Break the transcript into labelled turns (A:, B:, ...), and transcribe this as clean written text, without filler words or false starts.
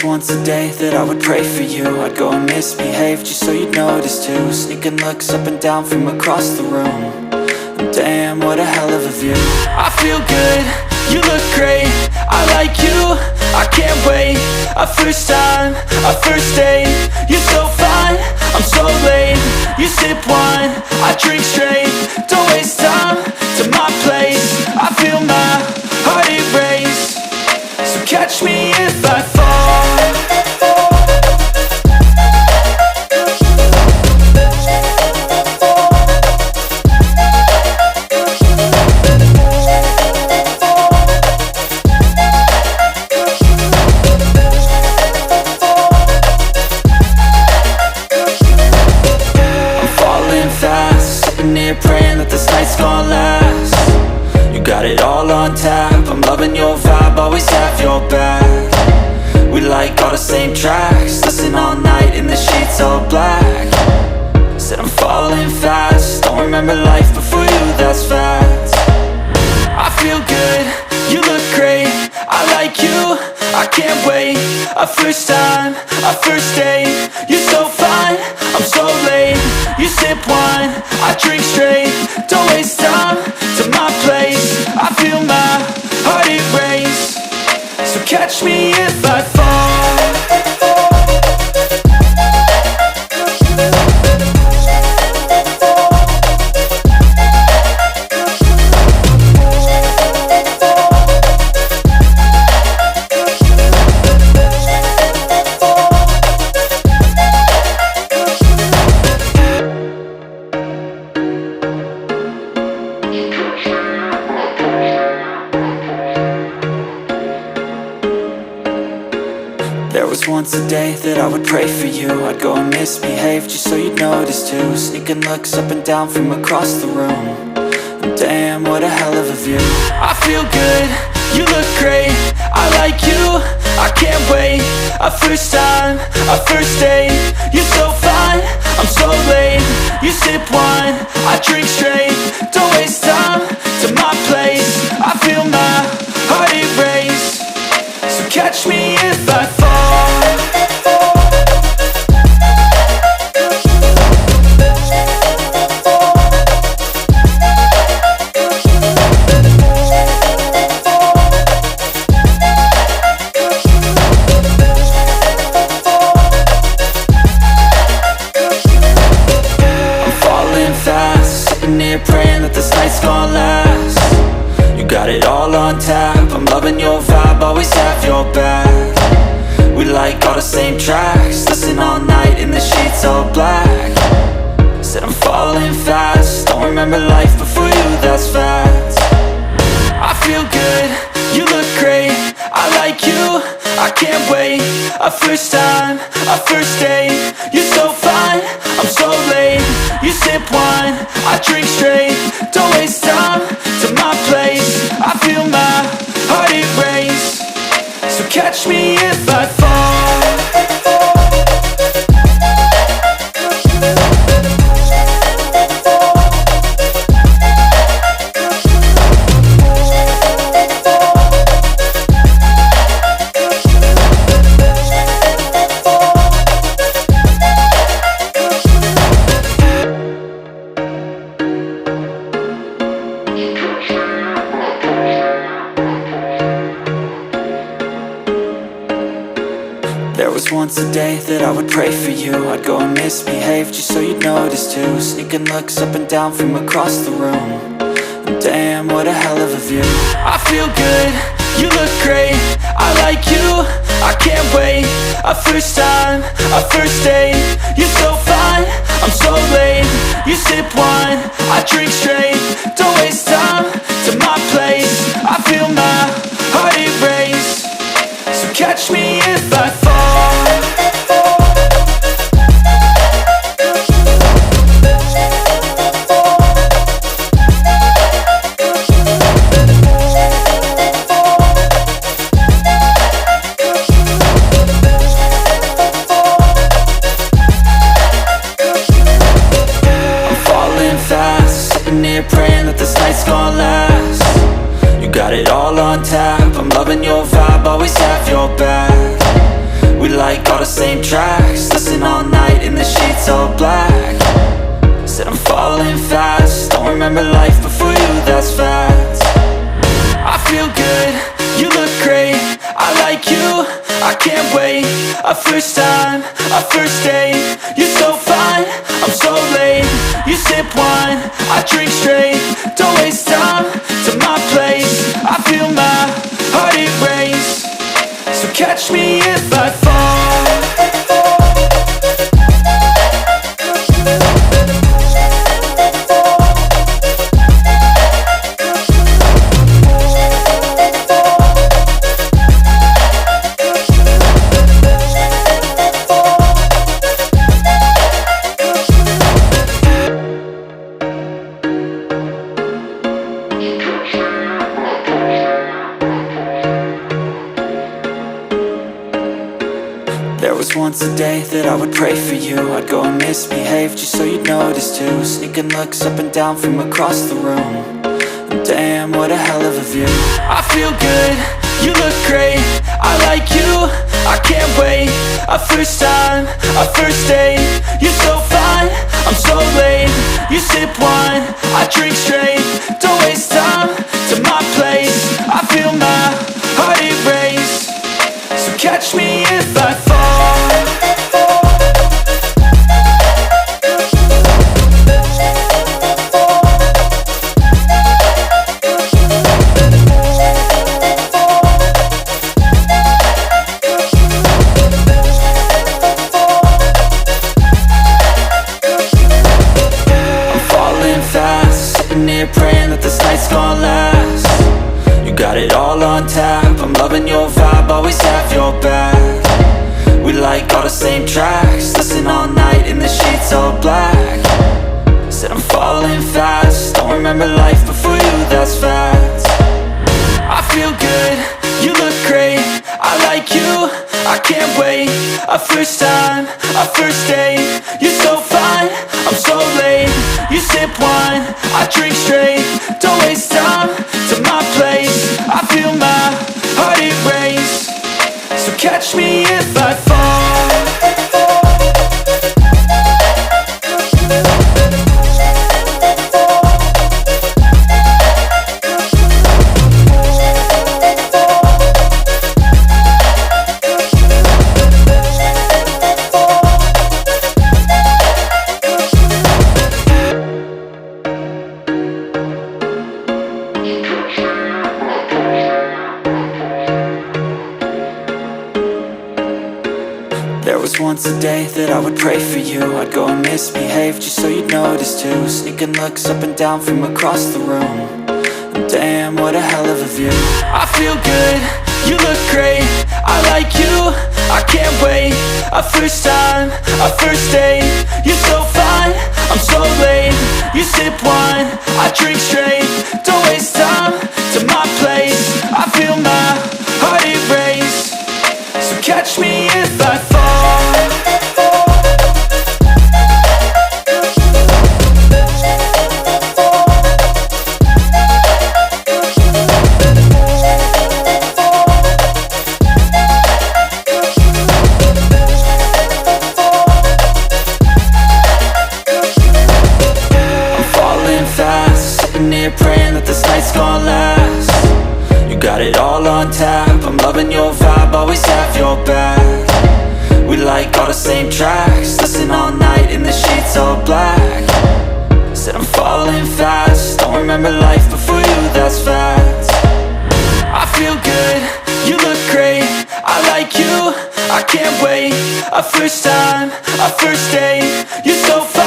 A: once a day that I would pray for you. I'd go and misbehave just so you'd notice too. Sneaking looks up and down from across the room. And damn, what a hell of a view. I feel good, you look great, I like you, I can't wait. A first time, a first date, you're so fine, I'm so late. You sip wine, I drink straight, don't waste time to my place. I feel my heart erase, so catch me if I fall. Praying that this night's gonna last. You got it all on tap, I'm loving your vibe, always have your back. We like all the same tracks, listen all night in the sheets all black. Said I'm falling fast, don't remember life before you, that's fact. I feel good, you look great, I like you, I can't wait. A first time, a first date, you're so fine, I'm so late. You sip wine, I drink straight, don't waste time to my place. I feel my heart erase, so catch me if I fall. There was once a day that I would pray for you. I'd go and misbehave just so you'd notice too. Sneaking looks up and down from across the room. And damn, what a hell of a view. I feel good, you look great, I like you, I can't wait. A first time, a first date, you're so fine, I'm so late. You sip wine, I drink straight, don't waste time to my place. I feel my heart erase, so catch me if I fall. Praying that this night's gonna last. You got it all on tap, I'm loving your vibe, always have your back. We like all the same tracks, listen all night in the sheets all black. Said I'm falling fast, don't remember life before you, that's fact. I feel good, you look great, I like you, I can't wait. A first time, a first date, you're so fine, I'm so late. You sip wine, I drink straight, don't waste time to my place. I feel my heart erase, so catch me if I fall. There was once a day that I would pray for you. I'd go and misbehave just so you'd notice too. Sneaking looks up and down from across the room. And damn, what a hell of a view. I feel good, you look great, I like you, I can't wait. A first time, a first date, you're so fine, I'm so late. You sip wine, I drink straight, don't waste time to my place. I feel my heart erase, so catch me if I fall. Praying that this night's gonna last. You got it all on tap, I'm loving your vibe, always have your back. like all the same tracks, listen all night in the sheets all black. Said I'm falling fast, don't remember life before you, that's facts. I feel good, you look great, I like you, I can't wait. A first time, a first date, you're so fine, I'm so late. You sip wine, I drink straight, don't waste time to my place. I feel my heart erase, so catch me if I fall. There was once a day that I would pray for you. I'd go and misbehave just so you'd notice too. Sneaking looks up and down from across the room, and damn, what a hell of a view. I feel good, you look great, I like you, I can't wait. A first time, a first date, you're so fine, I'm so late. You sip wine, I drink straight, don't waste time to my place. I feel my heart erase, so catch me if I fall. Praying that this night's gonna last. You got it all on tap, I'm loving your vibe, always have your back. We like all the same tracks, listen all night in the sheets all black. Said I'm falling fast, don't remember life before you, that's facts. I feel good, you look great, I like you, I can't wait. A first time, a first date, you're so fine, I'm so late. You sip wine, I drink straight, don't waste time to my place. I feel my heart erase, so catch me if I fall. There was once a day that I would pray for you. I'd go and misbehave just so you'd notice too. Sneaking looks up and down from across the room, and damn, what a hell of a view. I feel good, you look great, I like you, I can't wait. A first time, a first date, you're so fine, I'm so late. You sip wine, I drink straight, don't waste time to my place. I feel my heart erase, so catch me if I fall. Praying that this night's gonna last. You got it all on tap, I'm loving your vibe, always have your back. We like all the same tracks, listen all night in the sheets all black. Said I'm falling fast, don't remember life before you, that's facts. I feel good, you look great, I like you, I can't wait. A first time, a first date, you're so fine,